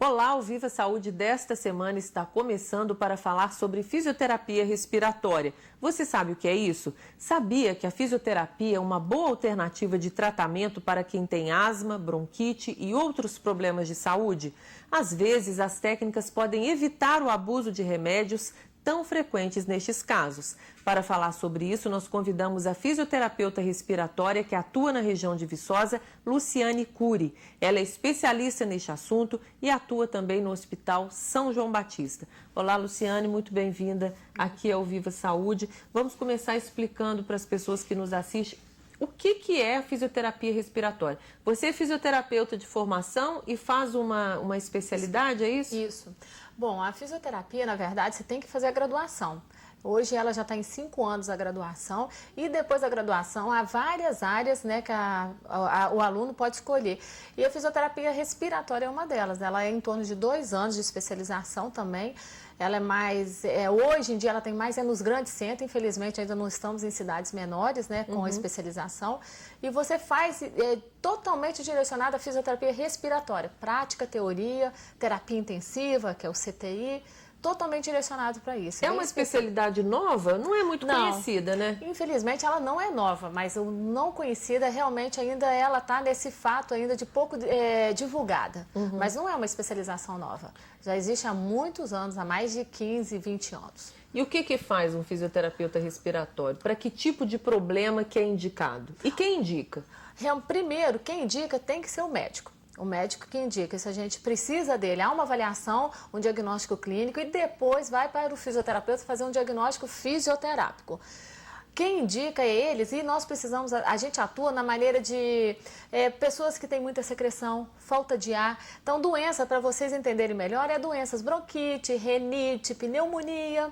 Olá, o Viva Saúde desta semana está começando para falar sobre fisioterapia respiratória. Você sabe o que é isso? Sabia que a fisioterapia é uma boa alternativa de tratamento para quem tem asma, bronquite e outros problemas de saúde? Às vezes, as técnicas podem evitar o abuso de remédios tão frequentes nestes casos. Para falar sobre isso, nós convidamos a fisioterapeuta respiratória que atua na região de Viçosa, Luciane Cury. Ela é especialista neste assunto e atua também no Hospital São João Batista. Olá, Luciane, muito bem-vinda aqui ao Viva Saúde. Vamos começar explicando para as pessoas que nos assistem o que é a fisioterapia respiratória. Você é fisioterapeuta de formação e faz uma especialidade, é isso? Isso. Bom, a fisioterapia, na verdade, você tem que fazer a graduação. Hoje ela já está em 5 anos a graduação e depois da graduação há várias áreas, né, que o aluno pode escolher. E a fisioterapia respiratória é uma delas. Ela é em torno de 2 anos de especialização também. Ela é mais, hoje em dia ela tem mais nos grandes centros, infelizmente ainda não estamos em cidades menores, né, com a especialização. E você faz totalmente direcionada à fisioterapia respiratória, prática, teoria, terapia intensiva, que é o CTI, totalmente direcionado para isso. É uma especialidade nova? Não é muito conhecida, né? Infelizmente ela não é nova, mas o não conhecida realmente ainda ela está nesse fato ainda de pouco divulgada. Mas não é uma especialização nova. Já existe há muitos anos, há mais de 15, 20 anos. E o que faz um fisioterapeuta respiratório? Para que tipo de problema que é indicado? E quem indica? Primeiro, quem indica tem que ser o médico. O médico que indica, se a gente precisa dele, há uma avaliação, um diagnóstico clínico e depois vai para o fisioterapeuta fazer um diagnóstico fisioterápico. Quem indica é eles e nós precisamos, a gente atua na maneira de pessoas que têm muita secreção, falta de ar. Então, doença, para vocês entenderem melhor, é doenças bronquite, renite, pneumonia.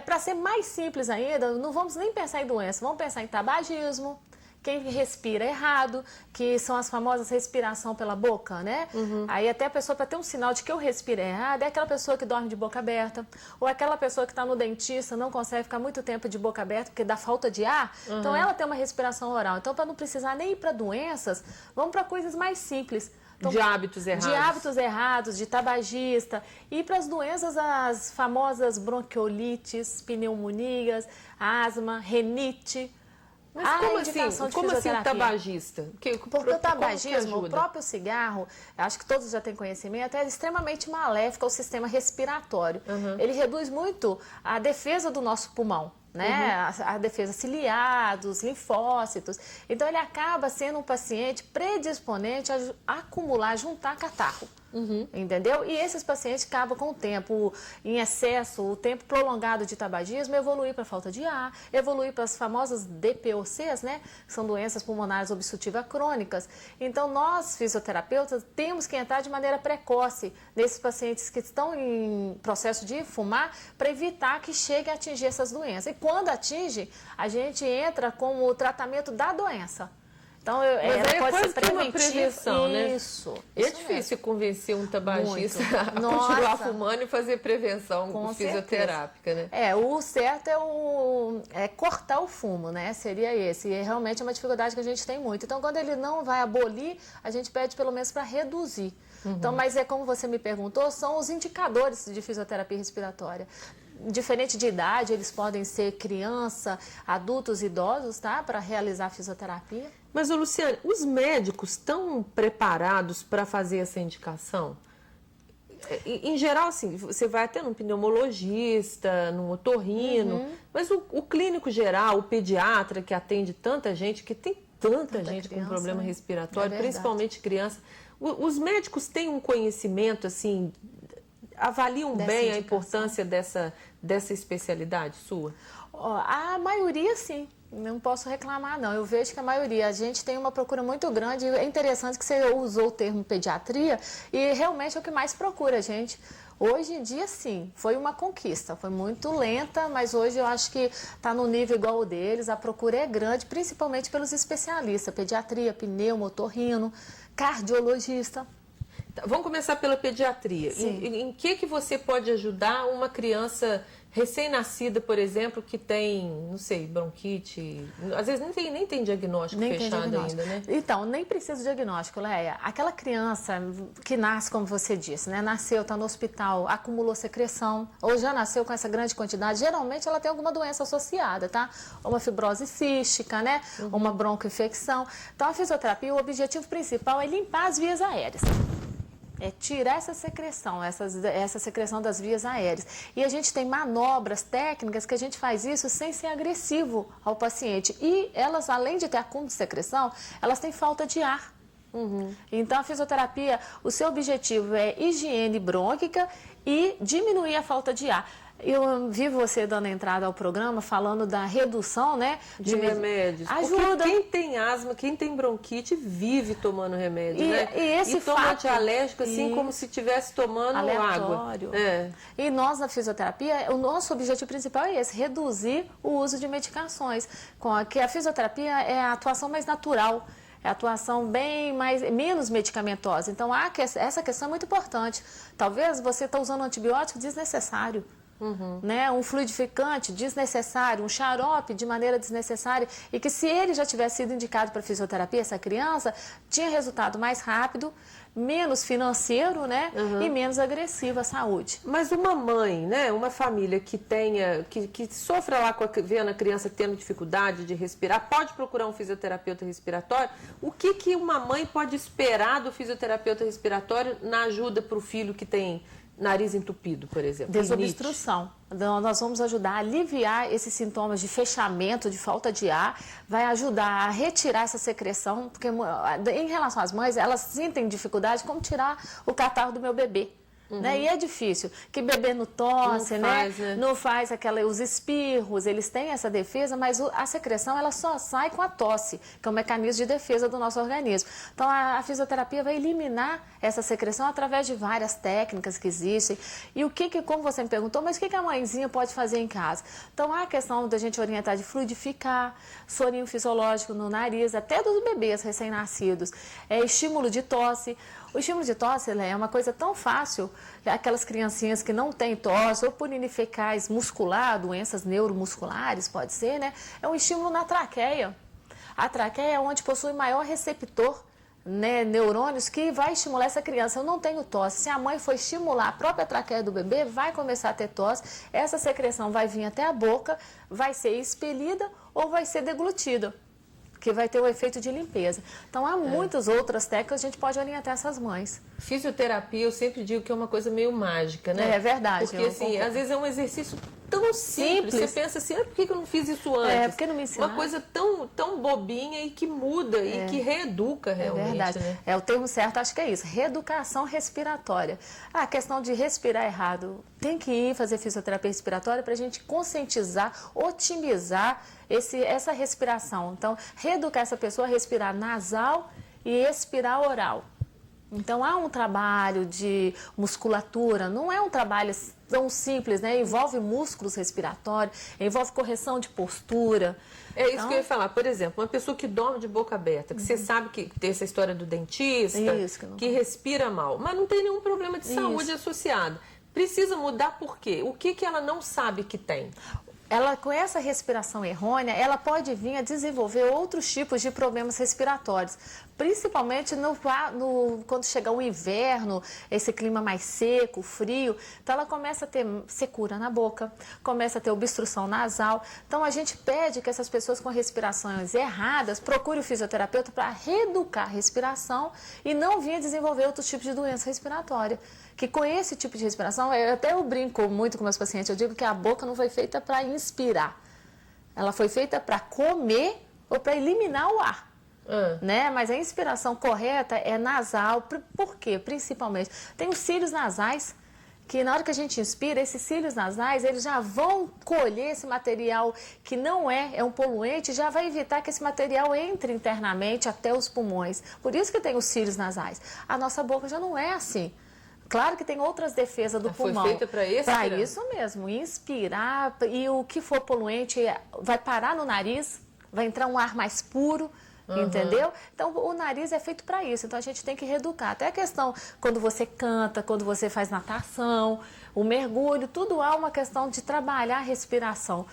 Para ser mais simples ainda, não vamos nem pensar em doença, vamos pensar em tabagismo. Quem respira errado, que são as famosas respiração pela boca, né? Aí até a pessoa, para ter um sinal de que eu respiro errado, é aquela pessoa que dorme de boca aberta, ou aquela pessoa que está no dentista, não consegue ficar muito tempo de boca aberta porque dá falta de ar, então ela tem uma respiração oral. Então, para não precisar nem ir para doenças, vamos para coisas mais simples. Então, de hábitos errados. De hábitos errados, de tabagista. E para as doenças, as famosas bronquiolites, pneumonias, asma, renite. Mas como assim o tabagista? Porque o tabagismo, o próprio cigarro, acho que todos já têm conhecimento, é extremamente maléfico ao sistema respiratório. Ele reduz muito a defesa do nosso pulmão, né? A defesa ciliar, dos linfócitos. Então ele acaba sendo um paciente predisponente a acumular, juntar catarro. Entendeu? E esses pacientes acabam com o tempo em excesso, o tempo prolongado de tabagismo, evoluir para falta de ar, evoluir para as famosas DPOCs, né? Que são doenças pulmonares obstrutivas crônicas. Então, nós, fisioterapeutas, temos que entrar de maneira precoce nesses pacientes que estão em processo de fumar para evitar que chegue a atingir essas doenças. E quando atinge, a gente entra com o tratamento da doença. Então, mas pode quase ser preventiva. Uma prevenção, né? Isso É difícil convencer um tabagista a Nossa. continuar fumando e fazer prevenção fisioterápica, né? O certo é cortar o fumo, né? Seria esse. E realmente é uma dificuldade que a gente tem muito. Então, quando ele não vai abolir, a gente pede pelo menos para reduzir. Então, mas como você me perguntou, são os indicadores de fisioterapia respiratória. Diferente de idade, eles podem ser criança, adultos, idosos, tá? Para realizar fisioterapia. Mas, Luciane, os médicos estão preparados para fazer essa indicação? Em geral, assim, você vai até num pneumologista, num otorrino, mas o clínico geral, o pediatra que atende tanta gente, que tem tanta gente criança, com problema respiratório, principalmente criança, os médicos têm um conhecimento, assim, avaliam bem a importância dessa especialidade sua? A maioria, sim. Não posso reclamar, não. Eu vejo que a maioria, a gente tem uma procura muito grande. É interessante que você usou o termo pediatria e realmente é o que mais procura a gente. Hoje em dia, sim, foi uma conquista. Foi muito lenta, mas hoje eu acho que está no nível igual ao deles. A procura é grande, principalmente pelos especialistas. Pediatria, pneumo, otorrino, cardiologista. Vamos começar pela pediatria. Em que você pode ajudar uma criança Recém-nascida, por exemplo, que tem, não sei, bronquite, às vezes nem tem diagnóstico fechado ainda, né? Então, nem precisa de diagnóstico, Leia. Aquela criança que nasce, como você disse, né? Nasceu, está no hospital, acumulou secreção, ou já nasceu com essa grande quantidade, geralmente ela tem alguma doença associada, tá? Uma fibrose cística, né? Uma broncoinfecção. Então, a fisioterapia, o objetivo principal é limpar as vias aéreas. É tirar essa secreção, essa secreção das vias aéreas. E a gente tem manobras técnicas que a gente faz isso sem ser agressivo ao paciente. E elas, além de ter acúmulo de secreção, elas têm falta de ar. Então, a fisioterapia, o seu objetivo é higiene brônquica e diminuir a falta de ar. Eu vi você dando entrada ao programa falando da redução, né? De remédios. Ajuda. Porque quem tem asma, quem tem bronquite, vive tomando remédio, né? E toma antialérgico assim como se estivesse tomando aleatório. água. É. E nós, na fisioterapia, o nosso objetivo principal é esse, reduzir o uso de medicações. Que a fisioterapia é a atuação mais natural. É a atuação menos medicamentosa. Então, essa questão é muito importante. Talvez você está usando um antibiótico desnecessário. Né? Um fluidificante desnecessário, um xarope de maneira desnecessária, e que se ele já tivesse sido indicado para fisioterapia, essa criança tinha resultado mais rápido, menos financeiro, né? E menos agressivo à saúde. Mas uma mãe, né? Uma família que tenha, que sofra lá vendo a criança tendo dificuldade de respirar, pode procurar um fisioterapeuta respiratório. O que uma mãe pode esperar do fisioterapeuta respiratório na ajuda para o filho que tem nariz entupido, por exemplo? Desobstrução. Então, nós vamos ajudar a aliviar esses sintomas de fechamento, de falta de ar, vai ajudar a retirar essa secreção, porque em relação às mães, elas sentem dificuldade como tirar o catarro do meu bebê. Né? E é difícil, que bebê não tosse, não faz os espirros, eles têm essa defesa, mas a secreção ela só sai com a tosse, que é um mecanismo de defesa do nosso organismo. Então a fisioterapia vai eliminar essa secreção através de várias técnicas que existem. E como você me perguntou, mas o que a mãezinha pode fazer em casa? Então há a questão da gente orientar de fluidificar, sorinho fisiológico no nariz, até dos bebês recém-nascidos, estímulo de tosse. O estímulo de tosse é uma coisa tão fácil, aquelas criancinhas que não têm tosse, ou por ineficaz muscular, doenças neuromusculares, pode ser, né? É um estímulo na traqueia. A traqueia é onde possui maior receptor, né, neurônios, que vai estimular essa criança. Eu não tenho tosse. Se a mãe for estimular a própria traqueia do bebê, vai começar a ter tosse, essa secreção vai vir até a boca, vai ser expelida ou vai ser deglutida, que vai ter o efeito de limpeza. Então, há muitas outras técnicas que a gente pode orientar essas mães. Fisioterapia, eu sempre digo que é uma coisa meio mágica, né? É verdade. Porque, assim, às vezes é um exercício tão simples. Você pensa assim, por que eu não fiz isso antes? Porque não me ensinaram. Uma coisa tão bobinha e que muda e que reeduca realmente. É verdade. Né? O termo certo, acho que é isso. Reeducação respiratória. A questão de respirar errado. Tem que ir fazer fisioterapia respiratória para a gente conscientizar, otimizar essa respiração. Então, reeducar essa pessoa a respirar nasal e expirar oral. Então, há um trabalho de musculatura, não é um trabalho tão simples, né? Envolve músculos respiratórios, envolve correção de postura. É isso que eu ia falar. Por exemplo, uma pessoa que dorme de boca aberta, que você sabe que tem essa história do dentista, que respira mal, mas não tem nenhum problema de saúde associado. Precisa mudar por quê? O que ela não sabe que tem? Ela, com essa respiração errônea, ela pode vir a desenvolver outros tipos de problemas respiratórios, principalmente quando chegar o inverno, esse clima mais seco, frio. Então, ela começa a ter secura na boca, começa a ter obstrução nasal. Então, a gente pede que essas pessoas com respirações erradas procurem o fisioterapeuta para reeducar a respiração e não vir a desenvolver outros tipos de doença respiratória. Que com esse tipo de respiração, eu brinco muito com meus pacientes, eu digo que a boca não foi feita para inspirar. Ela foi feita para comer ou para eliminar o ar. Né? Mas a inspiração correta é nasal. Por quê? Principalmente. Tem os cílios nasais, que na hora que a gente inspira, esses cílios nasais, eles já vão colher esse material que não é um poluente, já vai evitar que esse material entre internamente até os pulmões. Por isso que tem os cílios nasais. A nossa boca já não é assim. Claro que tem outras defesas do pulmão. Foi feita para isso? Para isso mesmo, inspirar, e o que for poluente vai parar no nariz, vai entrar um ar mais puro, entendeu? Então, o nariz é feito para isso, então a gente tem que reeducar. Até a questão, quando você canta, quando você faz natação, o mergulho, tudo há uma questão de trabalhar a respiração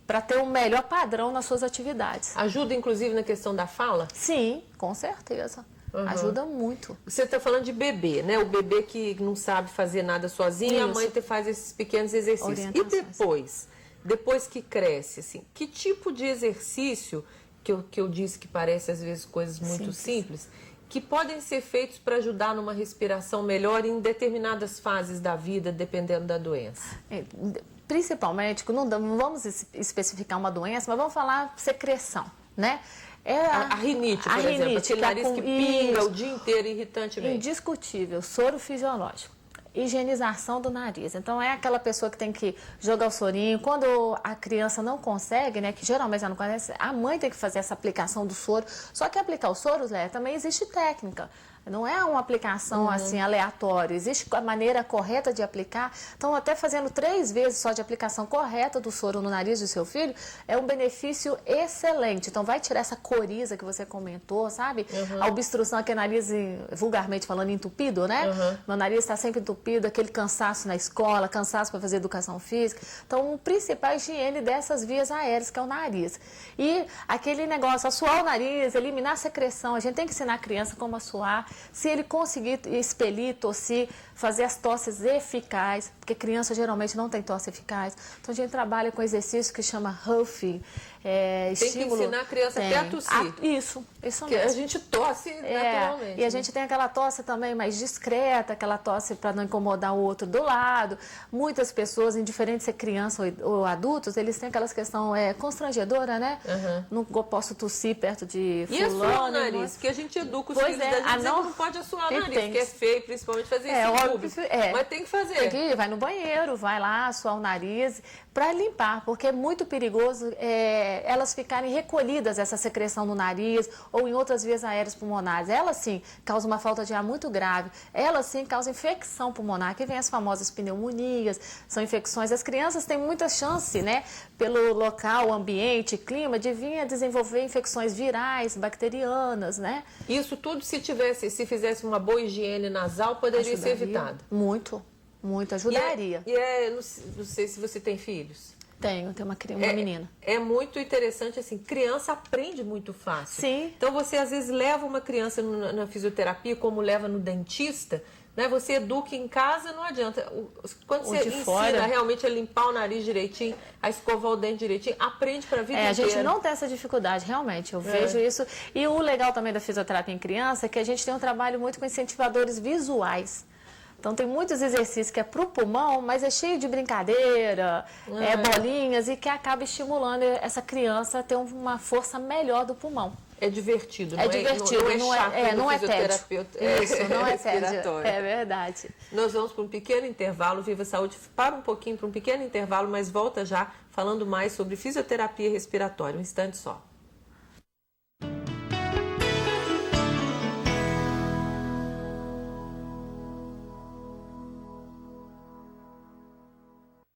para ter um melhor padrão nas suas atividades. Ajuda, inclusive, na questão da fala? Sim, com certeza. Ajuda muito. Você está falando de bebê, né? O bebê que não sabe fazer nada sozinho, a mãe faz esses pequenos exercícios. E depois que cresce, assim, que tipo de exercício, que eu disse que parece às vezes coisas muito simples, que podem ser feitos para ajudar numa respiração melhor em determinadas fases da vida, dependendo da doença? Principalmente, não vamos especificar uma doença, mas vamos falar secreção, né? A rinite, por exemplo, aquele nariz que pinga o dia inteiro irritantemente. Indiscutível, soro fisiológico. Higienização do nariz. Então, é aquela pessoa que tem que jogar o sorinho. Quando a criança não consegue, né, que geralmente ela não consegue, a mãe tem que fazer essa aplicação do soro. Só que aplicar o soro, Léa, também existe técnica. Não é uma aplicação assim aleatória, existe a maneira correta de aplicar. Então, até fazendo 3 vezes só de aplicação correta do soro no nariz do seu filho, é um benefício excelente. Então, vai tirar essa coriza que você comentou, sabe? A obstrução, aquele nariz, vulgarmente falando, entupido, né? Meu nariz está sempre entupido, aquele cansaço na escola, cansaço para fazer educação física. Então, o principal é a higiene dessas vias aéreas, que é o nariz. E aquele negócio, assoar o nariz, eliminar a secreção. A gente tem que ensinar a criança como assoar. Se ele conseguir expelir, tossir, fazer as tosses eficazes, porque criança geralmente não tem tosse eficaz. Então a gente trabalha com exercício que chama Huffing, estímulo. Tem que ensinar a criança até a tossir. Isso porque mesmo. A gente tosse naturalmente. E a gente tem aquela tosse também mais discreta, aquela tosse para não incomodar o outro do lado. Muitas pessoas, indiferente se é criança ou adultos, eles têm aquelas questões constrangedora, né? Não posso tossir perto de fulano. E assoar o nariz, porque a gente educa os filhos da gente não pode assoar o nariz, porque é feio, principalmente fazer isso em público. Mas tem que fazer. Tem que ir, vai no banheiro, vai lá, assoar o nariz para limpar, porque é muito perigoso elas ficarem recolhidas, essa secreção no nariz ou em outras vias aéreas pulmonares. Ela sim causa uma falta de ar muito grave, ela sim causa infecção pulmonar, que vem as famosas pneumonias, são infecções. As crianças têm muita chance, né, pelo local, ambiente, clima, de vir a desenvolver infecções virais, bacterianas, né? Isso tudo, se fizesse uma boa higiene nasal, poderia ser evitado. Muito ajudaria. Não sei se você tem filhos. Tenho uma menina. É muito interessante, assim, criança aprende muito fácil. Sim. Então, você às vezes leva uma criança na fisioterapia, como leva no dentista, né? Você educa em casa, não adianta. Quando você ensina realmente a limpar o nariz direitinho, a escovar o dente direitinho, aprende para a vida inteira. A gente não tem essa dificuldade, realmente. Eu vejo isso. E o legal também da fisioterapia em criança é que a gente tem um trabalho muito com incentivadores visuais. Então, tem muitos exercícios que é para o pulmão, mas é cheio de brincadeira, bolinhas, e que acaba estimulando essa criança a ter uma força melhor do pulmão. É divertido, não é divertido, não é tédio. Isso, não é tédio. É verdade. Nós vamos para um pequeno intervalo. Viva Saúde para um pouquinho para um pequeno intervalo, mas volta já falando mais sobre fisioterapia respiratória. Um instante só.